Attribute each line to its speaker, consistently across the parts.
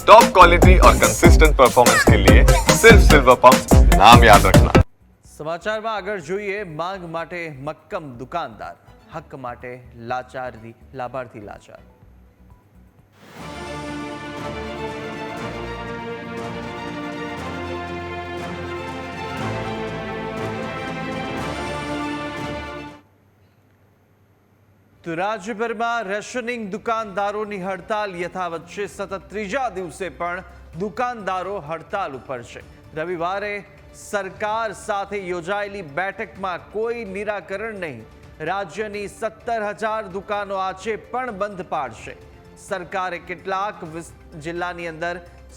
Speaker 1: Top quality और consistent performance के लिए सिर्फ सिल्वर पंप नाम याद रखना।
Speaker 2: સમાચારમાં આગળ જોઈએ, માંગ માટે મક્કમ દુકાનદાર, હક માટે લાભાર્થી લાચાર. તો રાજ્યભરમાં રેશનિંગ દુકાનદારોની હડતાલ યથાવત છે. સતત ત્રીજા દિવસે પણ દુકાનદારો હડતાલ ઉપર છે. રવિવારે સરકાર સાથે યોજાયેલી બેઠકમાં કોઈ નિરાકરણ નહીં. રાજ્યની 17,000 દુકાનો આજે પણ બંધ પાડશે. સરકારે કેટલાક જિલ્લાની અંદર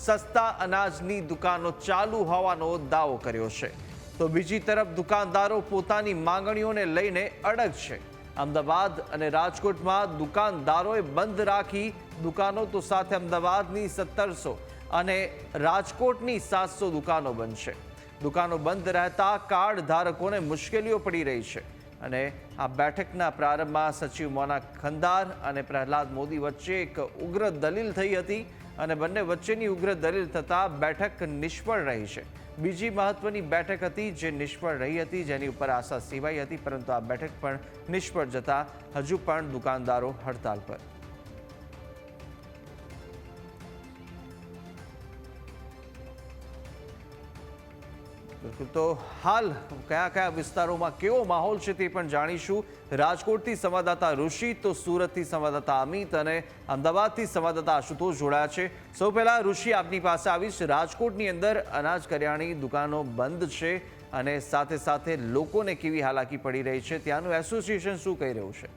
Speaker 2: સસ્તા અનાજની દુકાનો ચાલુ હોવાનો દાવો કર્યો છે. તો બીજી તરફ દુકાનદારો પોતાની માંગણીઓને લઈને અડગ છે. અમદાવાદ અને રાજકોટમાં દુકાનદારોએ બંધ રાખી દુકાનો, તો સાથે અમદાવાદની 1700 અને રાજકોટની 700 દુકાનો બંધ છે. દુકાનો બંધ રહેતા કાર્ડ ધારકોને મુશ્કેલીઓ પડી રહી છે. અને આ બેઠકના પ્રારંભમાં સચિવ મોના ખંદાર અને પ્રહલાદ મોદી વચ્ચે એક ઉગ્ર દલીલ થઈ હતી અને બંને વચ્ચેની ઉગ્ર દલીલ થતાં બેઠક નિષ્ફળ રહી છે. બીજી મહત્વની બેઠક હતી જે નિષ્ફળ રહી હતી, જેની ઉપર આશા સેવાઈ હતી, પરંતુ આ બેઠક પણ નિષ્ફળ જતા હજુ પણ દુકાનદારો હડતાલ પર. બિલકુલ, તો હાલ કયા કયા વિસ્તારોમાં કેવો માહોલ છે તે પણ જાણીશું. રાજકોટથી સંવાદદાતા ઋષિ, તો સુરતથી સંવાદદાતા અમિત અને અમદાવાદથી સંવાદદાતા આશુતોષ જોડાયા છે. સૌ પહેલા ઋષિ, આપની પાસે આવીશ. રાજકોટની અંદર અનાજ કરિયાણાની દુકાનો બંધ છે અને સાથે સાથે લોકોને કેવી હાલાકી પડી રહી છે, ત્યાંનું એસોસિએશન શું કહી રહ્યું છે?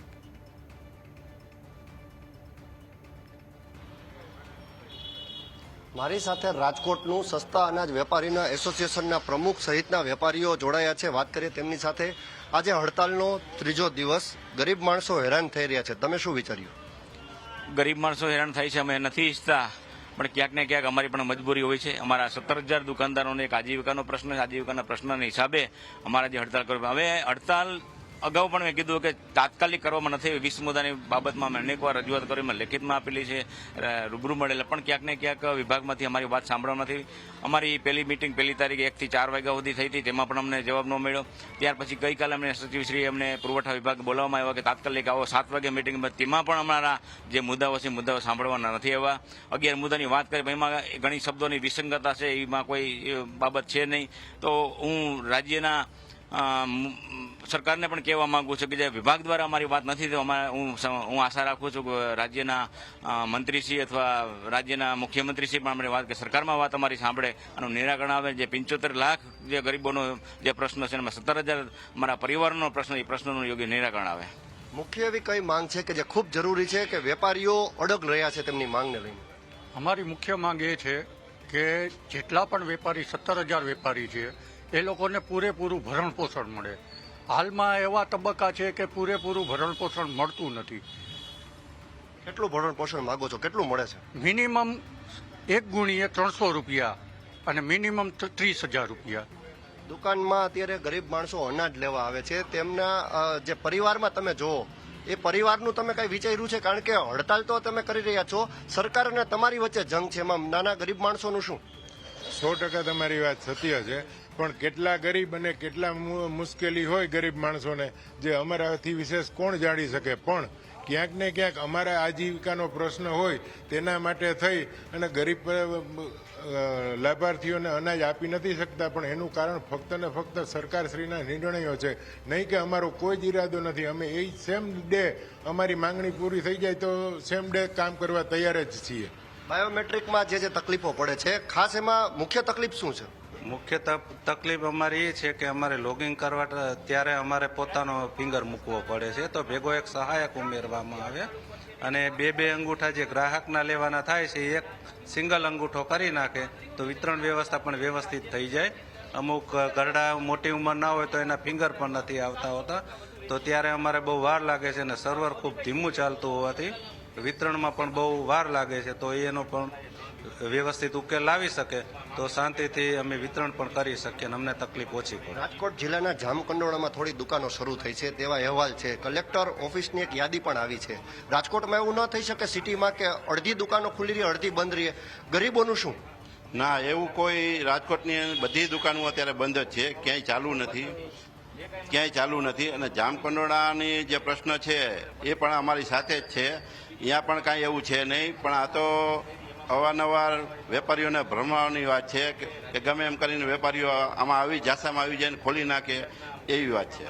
Speaker 3: મારી સાથે રાજકોટનું સસ્તા અનાજ વેપારીના એસોસિએશનના પ્રમુખ સહિતના વેપારીઓ જોડાયા છે. વાત કરીએ તેમની સાથે. આજે હડતાલનો ત્રીજો દિવસ, ગરીબ માણસો હેરાન થઈ રહ્યા છે. તમે શું વિચાર્યું?
Speaker 4: ગરીબ માણસો હેરાન થાય છે, અમે નથી ઈચ્છતા, પણ ક્યાંક ને ક્યાંક અમારી પણ મજબૂરી હોય છે. અમારા 17,000 દુકાનદારોને એક આજીવિકાનો પ્રશ્ન છે. આજીવિકાના પ્રશ્નના હિસાબે અમારા જે હડતાલ કરવી. હવે હડતાલ અગાઉ પણ મેં કીધું કે તાત્કાલિક કરવામાં નથી. 20 મુદ્દાની બાબતમાં મેં અનેકવાર રજૂઆત કરી, મેં લેખિતમાં આપેલી છે, રૂબરૂ મળેલા, પણ ક્યાંક ને ક્યાંક વિભાગમાંથી અમારી વાત સાંભળવા નથી. અમારી પહેલી મિટિંગ 1 તારીખે 1 થી 4 વાગ્યા સુધી થઈ હતી, તેમાં પણ અમને જવાબ ન મળ્યો. ત્યાર પછી ગઈકાલે અમને સચિવશ્રી અમને પુરવઠા વિભાગ બોલાવવામાં આવ્યા કે તાત્કાલિક આવો. 7 વાગે મિટિંગ બાદ તેમાં પણ અમારા જે મુદ્દાઓ છે મુદ્દાઓ સાંભળવાના નથી આવ્યા. 11 મુદ્દાની વાત કરી, એમાં ઘણી શબ્દોની વિસંગતતા છે, એમાં કોઈ બાબત છે નહીં. તો હું રાજ્યના સરકારને પણ કહેવા માંગુ છું કે જે વિભાગ દ્વારા અમારી વાત નથી, તો હું આશા રાખું છું કે રાજ્યના મંત્રીશ્રી અથવા રાજ્યના મુખ્યમંત્રીશ્રી પણ અમારી વાત કે સરકારમાં વાત અમારી સાંભળે અને નિરાકરણ આવે. જે 75 લાખ જે ગરીબોનો જે પ્રશ્ન છે, એમાં 17,000 અમારા પરિવારનો પ્રશ્ન, એ પ્રશ્નનું યોગ્ય નિરાકરણ આવે.
Speaker 3: મુખ્ય એવી કઈ માંગ છે કે જે ખૂબ જરૂરી છે કે વેપારીઓ અડગ રહ્યા છે તેમની માંગને લઈને?
Speaker 5: અમારી મુખ્ય માંગ એ છે કે જેટલા પણ વેપારી 17,000 વેપારી છે એ લોકોને પૂરેપૂરું ભરણ પોષણ મળે. હાલમાં એવા તબક્કા છે કે પૂરેપૂરું ભરણ પોષણ મળતું નથી.
Speaker 3: કેટલું ભરણ પોષણ માંગો છો? કેટલું મળે છે?
Speaker 5: મિનિમમ 1 ગુણીએ 300 રૂપિયા અને મિનિમમ 30,000 રૂપિયા.
Speaker 3: દુકાનમાં અત્યારે ગરીબ માણસો અનાજ લેવા આવે છે, તેમના જે પરિવારમાં તમે જુઓ, એ પરિવારનું તમે કઈ વિચાર્યું છે? કારણ કે હડતાલ તો તમે કરી રહ્યા છો, સરકાર અને તમારી વચ્ચે જંગ છે, એમાં નાના ગરીબ માણસોનું શું?
Speaker 6: 100% તમારી વાત સત્ય છે, પણ કેટલા ગરીબ અને કેટલા મુશ્કેલી હોય ગરીબ માણસોને, જે અમારાથી વિશેષ કોણ જાણી શકે. પણ ક્યાંક ને ક્યાંક અમારા આજીવિકાનો પ્રશ્ન હોય, તેના માટે થઈ અને ગરીબ લાભાર્થીઓને અનાજ આપી નથી શકતા. પણ એનું કારણ ફક્ત ને ફક્ત સરકારશ્રીના નિર્ણયો છે, નહીં કે અમારો કોઈ જ ઈરાદો નથી. અમે એ સેમ ડે અમારી માંગણી પૂરી થઈ જાય તો સેમ ડે કામ કરવા તૈયાર જ છીએ.
Speaker 3: બાયોમેટ્રિકમાં જે તકલીફો પડે છે, ખાસ એમાં મુખ્ય તકલીફ શું છે?
Speaker 7: મુખ્ય તકલીફ અમારી એ છે કે અમારે લોગિંગ કરવા ત્યારે અમારે પોતાનો ફિંગર મૂકવો પડે છે, તો ભેગો એક સહાયક ઉમેરવામાં આવે અને 2 અંગૂઠા જે ગ્રાહકના લેવાના થાય છે, એક સિંગલ અંગૂઠો કરી નાખે તો વિતરણ વ્યવસ્થા પણ વ્યવસ્થિત થઈ જાય. અમુક ઘરડા મોટી ઉંમરના હોય તો એના ફિંગર પણ નથી આવતા હોતા, તો ત્યારે અમારે બહુ વાર લાગે છે અને સર્વર ખૂબ ધીમું ચાલતું હોવાથી વિતરણમાં પણ બહુ વાર લાગે છે. તો એનો પણ વ્યવસ્થિત ઉકેલ લાવી શકે તો શાંતિથી અમે વિતરણ પણ કરી શકીએ અને અમને તકલીફ ઓછી પડે.
Speaker 3: રાજકોટ જિલ્લાના જામકંડોળામાં થોડી દુકાનો શરૂ થઈ છે તેવા અહેવાલ છે. કલેક્ટર ઓફિસની એક યાદી પણ આવી છે. રાજકોટમાં એવું ન થઈ શકે સિટીમાં કે અડધી દુકાનો ખુલ્લી રહી અડધી બંધ રહી. ગરીબોનું શું?
Speaker 8: ના, એવું કોઈ રાજકોટની બધી દુકાનો અત્યારે બંધ જ છે, ક્યાંય ચાલુ નથી. અને જામકંડોળાની જે પ્રશ્ન છે એ પણ અમારી સાથે જ છે. અહીંયા પણ કાંઈ એવું છે નહીં, પણ આ તો અવારનવાર વેપારીઓને ભ્રમવાની વાત છે કે ગમે એમ કરીને વેપારીઓ આમાં જાસામાં આવી જાય ને ખોલી નાખે એવી વાત છે.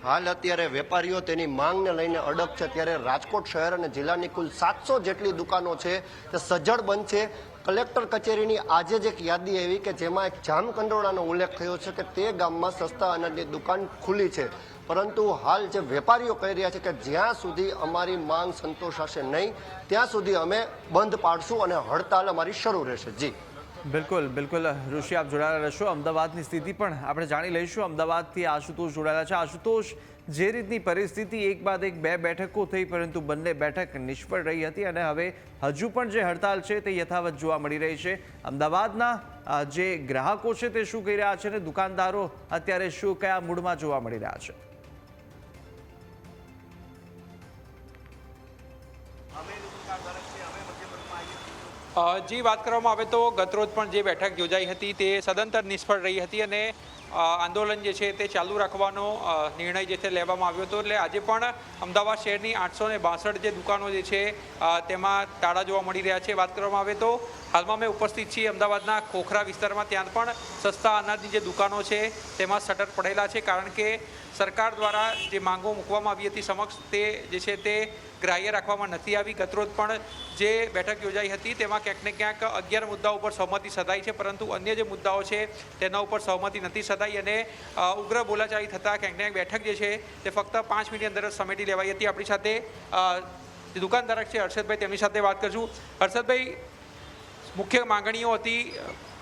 Speaker 3: હાલ અત્યારે વેપારીઓ તેની માંગને લઈને અડગ છે. ત્યારે રાજકોટ શહેર અને જિલ્લાની કુલ 700 જેટલી દુકાનો છે તે સજ્જડ બંધ છે. કલેક્ટર કચેરીની આજે જ એક યાદી આવી કે જેમાં એક જામકંડોળાનો ઉલ્લેખ થયો છે કે તે ગામમાં સસ્તા અનાજની દુકાન ખુલ્લી છે. પરંતુ હાલ જે વેપારીઓ કહી રહ્યા છે કે જ્યાં સુધી અમારી માંગ સંતોષાશે નહીં ત્યાં સુધી અમે બંધ પાડશું અને હડતાલ અમારી શરૂ રહેશે. જી
Speaker 2: બિલકુલ ઋષિ, આપ જોડાયેલા રહેશો. અમદાવાદની સ્થિતિ પણ આપણે જાણી લઈશું. અમદાવાદથી આશુતોષ જોડાયેલા છે. આશુતોષ, જે રીતની પરિસ્થિતિ એક બાદ એક 2 બેઠકો થઈ પરંતુ બંને બેઠક નિષ્ફળ રહી હતી અને હવે હજુ પણ જે હડતાલ છે તે યથાવત જોવા મળી રહી છે. અમદાવાદના જે ગ્રાહકો છે તે શું કહી રહ્યા છે અને દુકાનદારો અત્યારે કયા મૂડમાં જોવા મળી રહ્યા છે?
Speaker 9: જી, વાત કરવામાં આવે તો ગતરોજ પણ જે બેઠક યોજાઈ હતી તે સદંતર નિષ્ફળ રહી હતી અને આંદોલન જે છે તે ચાલુ રાખવાનો નિર્ણય જે છે લેવામાં આવ્યો હતો. એટલે આજે પણ અમદાવાદ શહેરની 862 જે દુકાનો જે છે તેમાં તાળા જોવા મળી રહ્યા છે. વાત કરવામાં આવે તો હાલમાં અમે ઉપસ્થિત છીએ અમદાવાદના ખોખરા વિસ્તારમાં. ત્યાં પણ સસ્તા અનાજની જે દુકાનો છે તેમાં શટર પડેલા છે, કારણ કે સરકાર દ્વારા જે માંગો મૂકવામાં આવી હતી સમક્ષ તે જે છે તે ગ્રાહ્ય રાખવામાં નથી આવી. ગતરોજ પણ જે બેઠક યોજાઈ હતી તેમાં ક્યાંક ને ક્યાંક 11 મુદ્દાઓ ઉપર સહમતિ સધાઈ છે, પરંતુ અન્ય જે મુદ્દાઓ છે તેના ઉપર સહમતિ નથી સધાઈ અને ઉગ્ર બોલાચાલી થતાં ક્યાંક ને ક્યાંક બેઠક જે છે તે ફક્ત 5 મિનિટની અંદર જ સમેટી લેવાઈ હતી. આપણી સાથે જે દુકાનદાર છે હર્ષદભાઈ, તેમની સાથે વાત કરશું. હર્ષદભાઈ, મુખ્ય માંગણીઓ હતી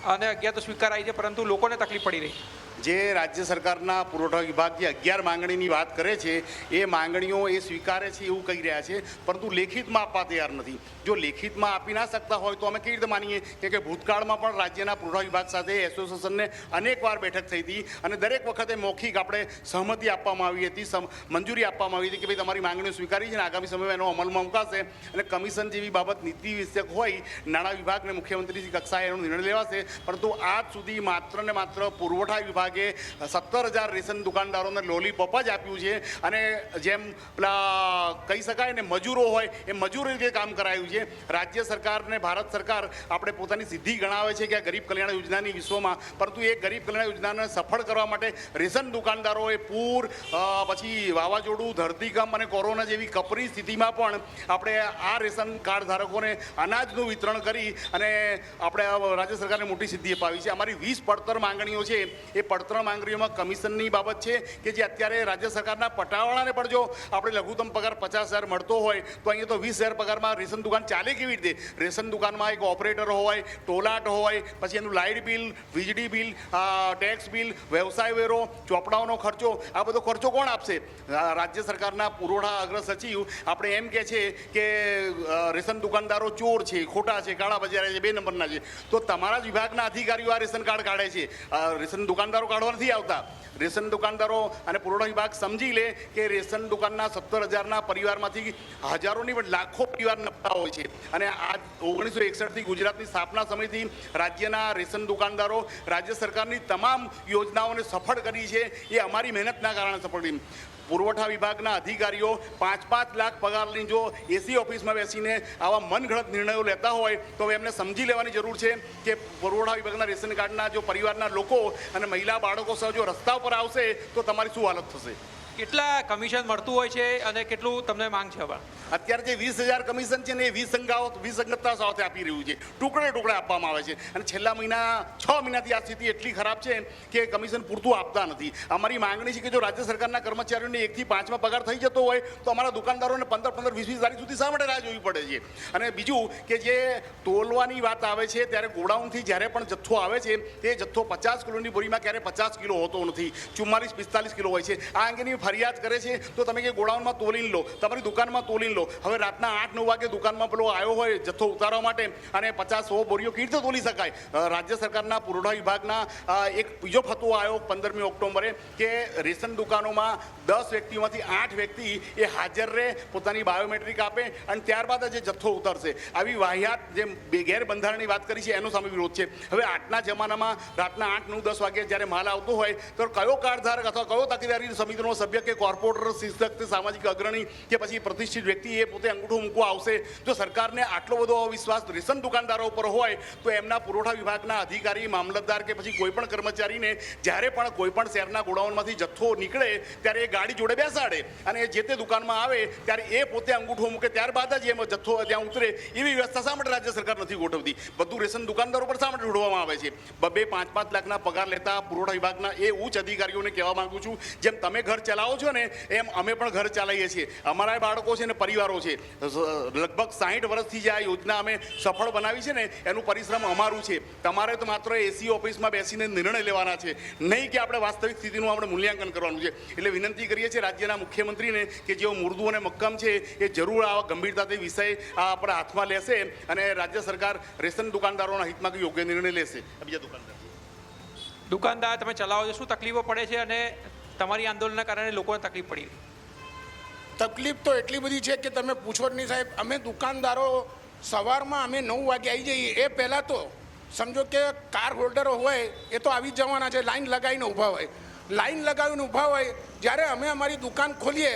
Speaker 9: અને 11 તો સ્વીકારાઈ છે, પરંતુ લોકોને તકલીફ પડી રહી.
Speaker 10: જે રાજ્ય સરકારના પુરવઠા વિભાગ જે 11 માંગણીની વાત કરે છે એ માંગણીઓ એ સ્વીકારે છે એવું કહી રહ્યા છે, પરંતુ લેખિતમાં આપવા તૈયાર નથી. જો લેખિતમાં આપી ના શકતા હોય તો અમે કેવી રીતે માનીએ કે ભૂતકાળમાં પણ રાજ્યના પુરવઠા વિભાગ સાથે એસોસિએશનને અનેકવાર બેઠક થઈ હતી અને દરેક વખતે મૌખિક આપણે સહમતિ આપવામાં આવી હતી, મંજૂરી આપવામાં આવી હતી કે ભાઈ તમારી માંગણીઓ સ્વીકારી છે અને આગામી સમયમાં એનો અમલમાં મુકાશે અને કમિશન જેવી બાબત નીતિ વિષયક હોય નાણાં વિભાગ અને મુખ્યમંત્રી કક્ષાએ એનો નિર્ણય લેવાશે. પરંતુ આજ સુધી માત્ર ને માત્ર પુરવઠા વિભાગ 17,000 રેશન દુકાનદારોને લોલીપોપ જ આપ્યું છે અને જેમ પેલા કહી શકાય ને મજૂરો હોય એ મજૂરી રીતે કામ કરાયું છે. રાજ્ય સરકાર ને ભારત સરકાર આપણે પોતાની સિદ્ધિ ગણાવે છે કે આ ગરીબ કલ્યાણ યોજનાની વિશ્વમાં, પરંતુ એ ગરીબ કલ્યાણ યોજનાને સફળ કરવા માટે રેશન દુકાનદારોએ પૂર, પછી વાવાઝોડું, ધરતીકંપ અને કોરોના જેવી કપરી સ્થિતિમાં પણ આપણે આ રેશન કાર્ડ ધારકોને અનાજનું વિતરણ કરી અને આપણે રાજ્ય સરકારને મોટી સિદ્ધિ અપાવી છે. અમારી 20 પડતર માંગણીઓ છે એ પડતર માંગણીઓમાં કમિશનની બાબત છે કે જે અત્યારે રાજ્ય સરકારના પટાવાળાને પણ જો આપણે લઘુત્તમ પગાર 50,000 મળતો હોય તો અહીંયા તો 20,000 પગારમાં રેશન દુકાન ચાલે કેવી રીતે? રેશન દુકાનમાં એક ઓપરેટર હોય, ટોલાટ હોય, પછી એનું લાઇટ બિલ, વીજળી બિલ, ટેક્સ બિલ, વ્યવસાય વેરો, ચોપડાઓનો ખર્ચો, આ બધો ખર્ચો કોણ આપશે? રાજ્ય સરકારના પુરવઠા અગ્ર સચિવ આપણે એમ કહે છે કે રેશન દુકાનદારો ચોર છે, ખોટા છે, કાળા બજારે છે, 2 નંબરના છે. તો તમારા જ વિભાગના અધિકારીઓ આ રેશન કાર્ડ કાઢે છે, રેશન દુકાનદારો કાઢવા નથી આવતા. રેશન દુકાનદારો અને પુરવઠા વિભાગ સમજી લે કે રેશન દુકાનના 17,000ના પરિવારમાંથી હજારોની પણ લાખો પરિવાર નફા હોય છે અને આ 1961થી ગુજરાતની સ્થાપના સમયથી રાજ્યના રેશન દુકાનદારો રાજ્ય સરકારની તમામ યોજનાઓને સફળ કરી છે. એ અમારી મહેનતના કારણે સફળ કરી. પુરવઠા વિભાગના અધિકારીઓ 5-5 લાખ પગારની જો એસી ઓફિસમાં બેસીને આવા મનગઢંત નિર્ણયો લેતા હોય તો એમને સમજી લેવાની જરૂર છે કે પુરવઠા વિભાગના રેશન કાર્ડના જો પરિવારના લોકો અને મહિલા બાળકો સહ જો રસ્તા ઉપર આવશે તો તમારી શું હાલત થશે?
Speaker 9: કેટલા કમિશન મળતું હોય છે અને કેટલું તમને માંગ છે? હવે
Speaker 10: અત્યારે જે 20,000 કમિશન છે ને એ વિસંગતતા સાથે આપી રહ્યું છે, ટુકડે આપવામાં આવે છે અને છેલ્લા 6 મહિનાથી આ સ્થિતિ એટલી ખરાબ છે કે કમિશન પૂરતું આપતા નથી. અમારી માંગણી છે કે જો રાજ્ય સરકારના કર્મચારીઓને 1 થી 5માં પગાર થઈ જતો હોય તો અમારા દુકાનદારોને 15, 20 તારીખ સુધી શા માટે રાહ જોવી પડે છે? અને બીજું કે જે તોલવાની વાત આવે છે ત્યારે ગોડાઉનથી જ્યારે પણ જથ્થો આવે છે તે જથ્થો 50 કિલોની બોરીમાં ક્યારે 50 કિલો હોતો નથી, 44-45 કિલો હોય છે. આ અંગેની ફરિયાદ કરે છે તો તમે કે ગોડાઉનમાં તોલીને લો, તમારી દુકાનમાં તોલીને લો. લો, હવે રાતના 8-9 વાગે દુકાનમાં પેલો આવ્યો હોય જથ્થો ઉતારવા માટે અને 50-100 બોરીઓ કેવી રીતે તોલી શકાય? રાજ્ય સરકારના પુરવઠા વિભાગના એક બીજો ફતવો આવ્યો 15મી ઓક્ટોબરે કે રેશન દુકાનોમાં 10 વ્યક્તિઓમાંથી 8 વ્યક્તિ એ હાજર રહે, પોતાની બાયોમેટ્રિક આપે અને ત્યારબાદ જ જથ્થો ઉતરશે. આવી વાહિયાત જે ગેરબંધારણની વાત કરી છે એનો સામે વિરોધ છે. હવે આજના જમાનામાં રાતના 8-9-10 વાગે જ્યારે માલ આવતો હોય તો કયો કાર્ડધારક અથવા કયો તકેદારી સમિતિનો સભ્ય કે કોર્પોરેટર, શિક્ષક, સામાજિક અગ્રણી કે પછી પ્રતિષ્ઠિત વ્યક્તિ એ પોતે અંગૂઠો મૂકવા આવશે? જો સરકારને આટલો બધો અવિશ્વાસ રેશન દુકાનદારો ઉપર હોય તો એમના પુરવઠા વિભાગના અધિકારી, મામલતદાર કે પછી કોઈ પણ કર્મચારીને જ્યારે પણ કોઈ પણ શહેરના ગોડાઉનમાંથી જથ્થો નીકળે ત્યારે એ ગાડી જોડે બેસાડે અને જે તે દુકાનમાં આવે ત્યારે એ પોતે અંગૂઠો મૂકે, ત્યારબાદ જ એમાં જથ્થો ત્યાં ઉતરે. એવી વ્યવસ્થા શા માટે રાજ્ય સરકાર નથી ગોઠવતી? બધું રેશન દુકાનદારો પર શા માટે ઢોળવામાં આવે છે? 2-5 લાખના પગાર લેતા પુરવઠા વિભાગના એ ઉચ્ચ અધિકારીઓને કહેવા માંગુ છું, જેમ તમે ઘર ચલાવો છો ને એમ અમે પણ ઘર ચલાવીએ છીએ. અમારા બાળકો છે ને પરિવારો છે. લગભગ 60 વર્ષથી જે આ યોજના અમે સફળ બનાવી છે ને એનું પરિશ્રમ અમારું છે. તમારે તો માત્ર એસી ઓફિસમાં બેસીને નિર્ણય લેવાના છે, નહીં કે આપણે વાસ્તવિક સ્થિતિનું આપણે મૂલ્યાંકન કરવાનું છે. એટલે વિનંતી કરીએ છીએ રાજ્યના મુખ્યમંત્રીને કે જેઓ મૃદુ અને મક્કમ છે એ જરૂર આવા ગંભીરતાથી વિષય આપણા હાથમાં લેશે અને રાજ્ય સરકાર રેશન દુકાનદારોના હિતમાં યોગ્ય નિર્ણય લેશે. બીજા
Speaker 9: દુકાનદાર તમે ચલાવો છો, શું તકલીફો પડે છે અને તમારી આંદોલનના કારણે લોકોને તકલીફ પડી?
Speaker 11: તકલીફ તો એટલી બધી છે કે તમે પૂછો જ નહીં સાહેબ. અમે દુકાનદારો સવારમાં અમે 9 વાગે આવી જઈએ, એ પહેલાં તો સમજો કે કાર હોલ્ડરો હોય એ તો આવી જ જવાના છે, લાઈન લગાવીને ઊભા હોય. લાઈન લગાવીને ઊભા હોય જ્યારે અમે અમારી દુકાન ખોલીએ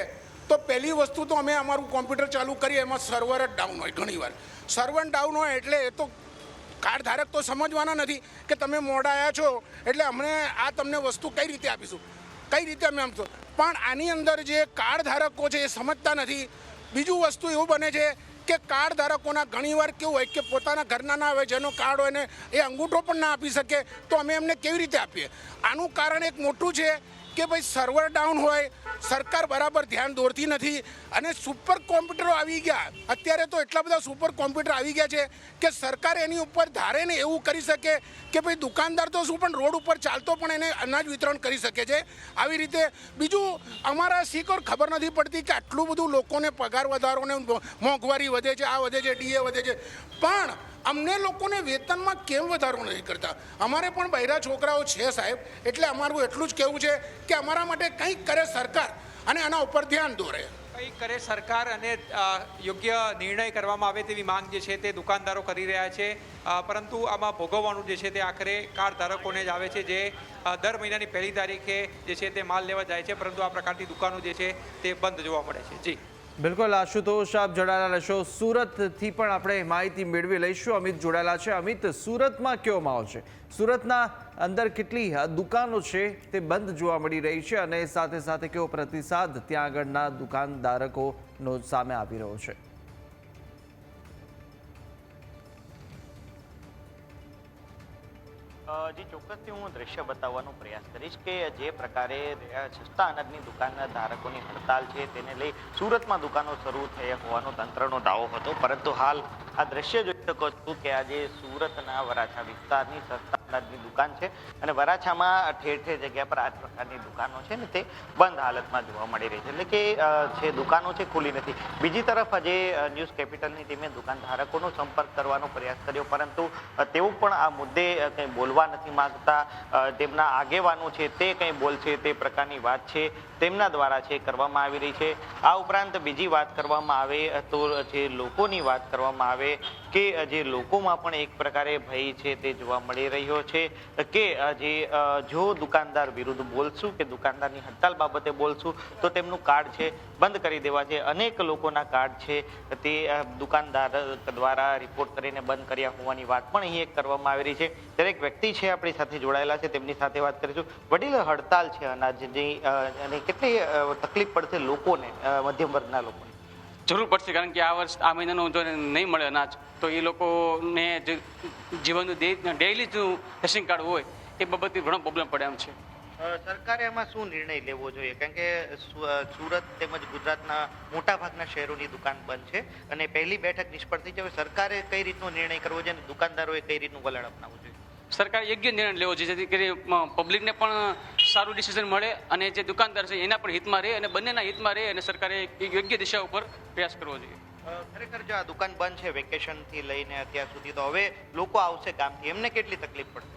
Speaker 11: તો પહેલી વસ્તુ તો અમે અમારું કોમ્પ્યુટર ચાલુ કરીએ, એમાં સર્વર જ ડાઉન હોય. ઘણીવાર સર્વર ડાઉન હોય એટલે એ તો કાર્ડ ધારક તો સમજવાના નથી કે તમે મોડા આવ્યા છો એટલે અમને આ તમને વસ્તુ કઈ રીતે આપીશું, કઈ રીતે અમે આપશું. પણ આની અંદર જે કાર્ડ ધારકો છે એ સમજતા નથી. બીજું વસ્તુ એવું બને છે કે કાર્ડ ધારકોના ઘણીવાર કેવું હોય કે પોતાના ઘરના ના હોય, જેનો કાર્ડ હોય ને એ અંગૂઠો પણ ના આપી શકે, તો અમે એમને કેવી રીતે આપીએ? આનું કારણ એક મોટું છે કે ભાઈ સર્વર ડાઉન હોય, સરકાર બરાબર ધ્યાન દોરતી નથી અને સુપર કોમ્પ્યુટરો આવી ગયા. અત્યારે તો એટલા બધા સુપર કોમ્પ્યુટર આવી ગયા છે કે સરકાર એની ઉપર ધારે ને એવું કરી શકે કે ભાઈ દુકાનદાર તો શું પણ રોડ ઉપર ચાલતો પણ એને અનાજ વિતરણ કરી શકે છે. આવી રીતે બીજું અમારા શીખર ખબર નથી પડતી કે આટલું બધું લોકોને પગાર વધારો ને મોંઘવારી વધે છે, આ વધે છે, ડીએ વધે છે, પણ અમને લોકોને વેતનમાં કેમ વધારો નથી કરતા? અમારે પણ બૈરા છોકરાઓ છે સાહેબ, એટલે અમારું એટલું જ કહેવું છે કે અમારા માટે કંઈક કરે સરકાર અને આના ઉપર ધ્યાન દોરે.
Speaker 9: કંઈક કરે સરકાર અને યોગ્ય નિર્ણય કરવામાં આવે તેવી માંગ જે છે તે દુકાનદારો કરી રહ્યા છે. પરંતુ આમાં ભોગવવાનું જે છે તે આખરે કાર્ડ ધારકોને જ આવે છે, જે દર મહિનાની 1લી તારીખે જે છે તે માલ લેવા જાય છે, પરંતુ આ પ્રકારની દુકાનો જે છે તે બંધ જોવા મળે છે. જી
Speaker 2: બિલકુલ આશુતોષ, આપ જોડાયેલા રહેશો. સુરતથી પણ આપણે માહિતી મેળવી લઈશું. અમિત જોડાયેલા છે. અમિત, સુરતમાં કેવો માહોલ છે? સુરતના અંદર કેટલી દુકાનો છે તે બંધ જોવા મળી રહી છે અને સાથે સાથે કેવો પ્રતિસાદ ત્યાં આગળના દુકાનધારકોનો સામે આવી રહ્યો છે?
Speaker 12: જી ચોક્કસથી હું દ્રશ્ય બતાવવાનો પ્રયાસ કરીશ કે જે પ્રકારે સસ્તા અનાજની દુકાનના ધારકોની હડતાલ છે તેને લઈ સુરતમાં દુકાનો શરૂ થઈ હોવાનો તંત્રનો દાવો હતો, પરંતુ હાલ આ દ્રશ્ય જોઈ શકો છો કે આજે સુરતના વરાછા વિસ્તારની સસ્તા અનાજની દુકાન છે અને વરાછામાં ઠેર ઠેર જગ્યા પર આ પ્રકારની દુકાનો છે ને તે બંધ હાલતમાં જોવા મળી રહી છે, એટલે કે જે દુકાનો છે ખુલ્લી નથી. બીજી તરફ આજે ન્યૂઝ કેપિટલની ટીમે દુકાન ધારકોનો સંપર્ક કરવાનો પ્રયાસ કર્યો, પરંતુ તેઓ પણ આ મુદ્દે કંઈ બોલવા નથી માંગતા. તેમના આગેવાનો છે તે કંઈ બોલશે તે પ્રકારની વાત છે તેમના દ્વારા છે કરવામાં આવી રહી છે. આ ઉપરાંત બીજી વાત કરવામાં આવે તો જે લોકોની વાત કરવામાં આવે કે જે લોકોમાં પણ એક પ્રકારે ભય છે તે જોવા મળી રહ્યો છે કે જે જો દુકાનદાર વિરુદ્ધ બોલશું કે દુકાનદારની હડતાલ બાબતે બોલશું તો તેમનું કાર્ડ છે બંધ કરી દેવા છે. અનેક લોકોના કાર્ડ છે તે દુકાનદાર દ્વારા રિપોર્ટ કરીને બંધ કર્યા હોવાની વાત પણ અહીં એક કરવામાં આવી રહી છે. દરેક વ્યક્તિ છે આપણી સાથે જોડાયેલા છે, તેમની સાથે વાત કરીશું. વડીલ, હડતાલ છે અનાજની અને કેટલી તકલીફ પડશે લોકોને, મધ્યમ વર્ગના લોકોને?
Speaker 13: જરૂર પડશે, કારણ કે આ મહિનાનું જો નહીં મળે અનાજ તો એ લોકોને જે જીવનનું ડેઇલી જ રેશન કાર્ડ હોય એ બાબતે ઘણો પ્રોબ્લેમ પડે એમ છે.
Speaker 12: સરકારે એમાં શું નિર્ણય લેવો જોઈએ? કારણ કે સુરત તેમજ ગુજરાતના મોટાભાગના શહેરોની દુકાન બંધ છે અને પહેલી બેઠક નિષ્ફળ થઈ છે. સરકારે કઈ રીતનો નિર્ણય કરવો જોઈએ અને દુકાનદારોએ કઈ રીતનું વલણ અપનાવવું જોઈએ?
Speaker 13: સરકારે યોગ્ય નિર્ણય લેવો જોઈએ જેથી કરી પબ્લિકને પણ સારું ડિસિઝન મળે અને જે દુકાનદાર છે એના પણ હિતમાં રહે અને બંનેના હિતમાં રહે અને સરકારે યોગ્ય દિશા ઉપર પ્રયાસ કરવો જોઈએ.
Speaker 12: ખરેખર જો આ દુકાન બંધ છે વેકેશનથી લઈને અત્યાર સુધી, તો હવે લોકો આવશે ગામથી, એમને કેટલી તકલીફ પડશે?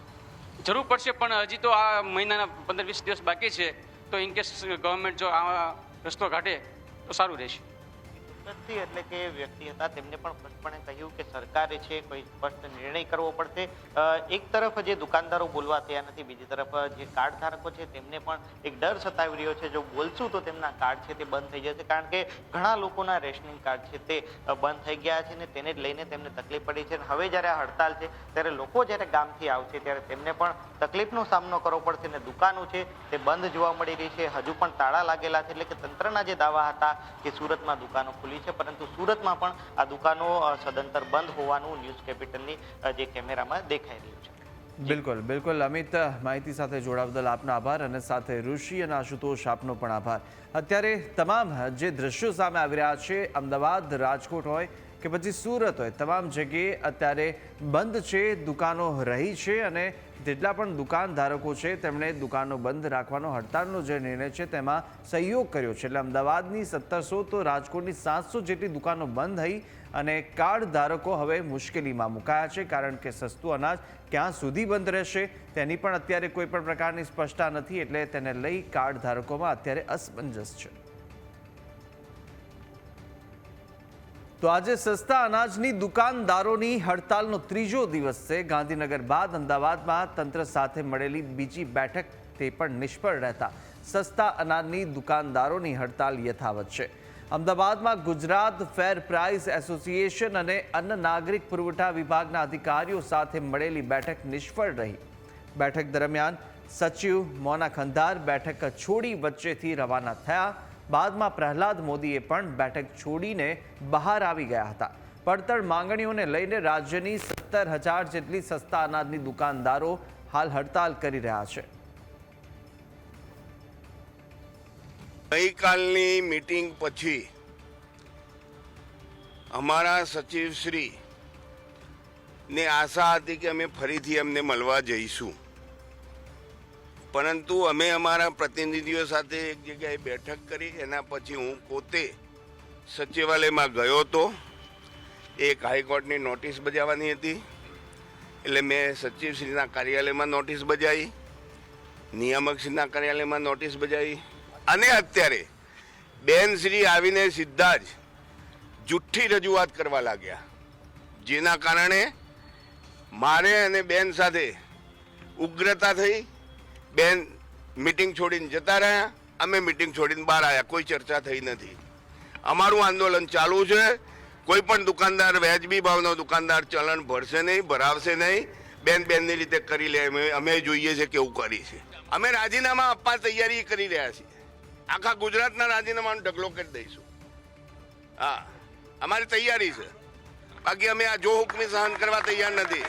Speaker 13: જરૂર પડશે, પણ હજી તો આ મહિનાના 15-20 દિવસ બાકી છે, તો ઇનકેસ ગવર્મેન્ટ જો આ રસ્તો કાઢે તો સારું રહેશે.
Speaker 12: એટલે કે વ્યક્તિ હતા, તેમને પણ સ્પષ્ટપણે કહ્યું કે સરકારે છે કોઈ સ્પષ્ટ નિર્ણય કરવો પડશે. એક તરફ જે દુકાનદારો બોલવા તૈયાર નથી, બીજી તરફ જે કાર્ડ ધારકો છે તેમને પણ એક ડર સતાવી રહ્યો છે, જો બોલશું તો તેમના કાર્ડ છે તે બંધ થઈ જશે, કારણ કે ઘણા લોકોના રેશનિંગ કાર્ડ છે તે બંધ થઈ ગયા છે ને તેને જ લઈને તેમને તકલીફ પડી છે. હવે જ્યારે આ હડતાલ છે ત્યારે લોકો જ્યારે ગામથી આવશે ત્યારે તેમને પણ તકલીફનો સામનો કરવો પડશે ને દુકાનો છે તે બંધ જોવા મળી રહી છે, હજુ પણ તાળા લાગેલા છે. એટલે કે તંત્રના જે દાવા હતા કે સુરતમાં દુકાનો ખુલી છે, પરંતુ સુરતમાં પણ આ દુકાનો સદંતર બંધ હોવાનું ન્યૂઝ કેપિટલની જે કેમેરામાં દેખાઈ રહ્યું છે.
Speaker 2: બિલકુલ બિલકુલ અમિત, માહિતી સાથે જોડાવા બદલ આપનો આભાર અને સાથે ઋષિ અને આશુતોષ આપનો પણ આભાર. અત્યારે તમામ જે દ્રશ્યો સામે આવી રહ્યા છે, અમદાવાદ, રાજકોટ હોય કે પછી સુરત હોય, તમામ જગ્યાએ અત્યારે બંધ છે, દુકાનો રહી છે અને જેટલા પણ દુકાનધારકો છે તેમણે દુકાનો બંધ રાખવાનો હડતાળનો જે નિર્ણય છે તેમાં સહયોગ કર્યો છે. એટલે અમદાવાદની 1700 તો રાજકોટની 700 જેટલી દુકાનો બંધ થઈ અને કાર્ડ ધારકો હવે મુશ્કેલીમાં મુકાયા છે, કારણ કે સસ્તું અનાજ ક્યાં સુધી બંધ રહેશે તેની પણ અત્યારે કોઈ પણ પ્રકારની સ્પષ્ટતા નથી. એટલે તેને લઈ કાર્ડ ધારકોમાં અત્યારે અસમંજસ છે. તો આજે સસ્તા અનાજની દુકાનદારોની હડતાલનો ત્રીજો દિવસ છે. ગાંધીનગર બાદ અમદાવાદમાં તંત્ર સાથે મળેલી બીજી બેઠક તે પણ નિષ્ફળ રહેતા સસ્તા અનાજની દુકાનદારોની હડતાલ યથાવત છે. અમદાવાદમાં ગુજરાત ફેર પ્રાઇસ એસોસિએશન અને અન્ન નાગરિક પુરવઠા વિભાગના અધિકારીઓ સાથે મળેલી બેઠક નિષ્ફળ રહી. બેઠક દરમિયાન સચિવ મોના ખંધાર બેઠક છોડી વચ્ચેથી રવાના થયા. બાદમાં પ્રહલાદ મોદીએ પણ બેઠક છોડીને બહાર આવી ગયા હતા. પડતર માંગણીઓને લઈને રાજ્યની 17,000 જેટલી સસ્તા અનાજની દુકાનદારો હાલ હડતાલ કરી રહ્યા છે.
Speaker 14: ગઈકાલની મીટિંગ પછી અમારા સચિવશ્રી ને આશા હતી કે અમે ફરીથી એમને મળવા જઈશું, પરંતુ અમે અમારા પ્રતિનિધિઓ સાથે એક જગ્યાએ બેઠક કરી. એના પછી હું પોતે સચિવાલયમાં ગયો હતો. એક હાઈકોર્ટની નોટિસ બજાવવાની હતી એટલે મેં સચિવશ્રીના કાર્યાલયમાં નોટિસ બજાવી, નિયામકશ્રીના કાર્યાલયમાં નોટિસ બજાવી અને અત્યારે બેનશ્રી આવીને સીધા જ જુઠ્ઠી રજૂઆત કરવા લાગ્યા, જેના કારણે મારે અને બેન સાથે ઉગ્રતા થઈ. બેન મીટિંગ છોડીને જતા રહ્યા, અમે મીટિંગ છોડીને બહાર આવ્યા, કોઈ ચર્ચા થઈ નથી. અમારું આંદોલન ચાલુ છે. કોઈ પણ દુકાનદાર વ્યાજબી ભાવનો દુકાનદાર ચલણ ભરશે નહીં, ભરાવશે નહીં. બેનની રીતે કરી લે, અમે જોઈએ છે કેવું કરી છે. અમે રાજીનામા આપવા તૈયારી કરી રહ્યા છીએ. આખા ગુજરાતના રાજીનામાનો ઢગલો કરી દઈશું. હા, અમારી તૈયારી છે. બાકી અમે આ જો હુકમી સહન કરવા તૈયાર નથી.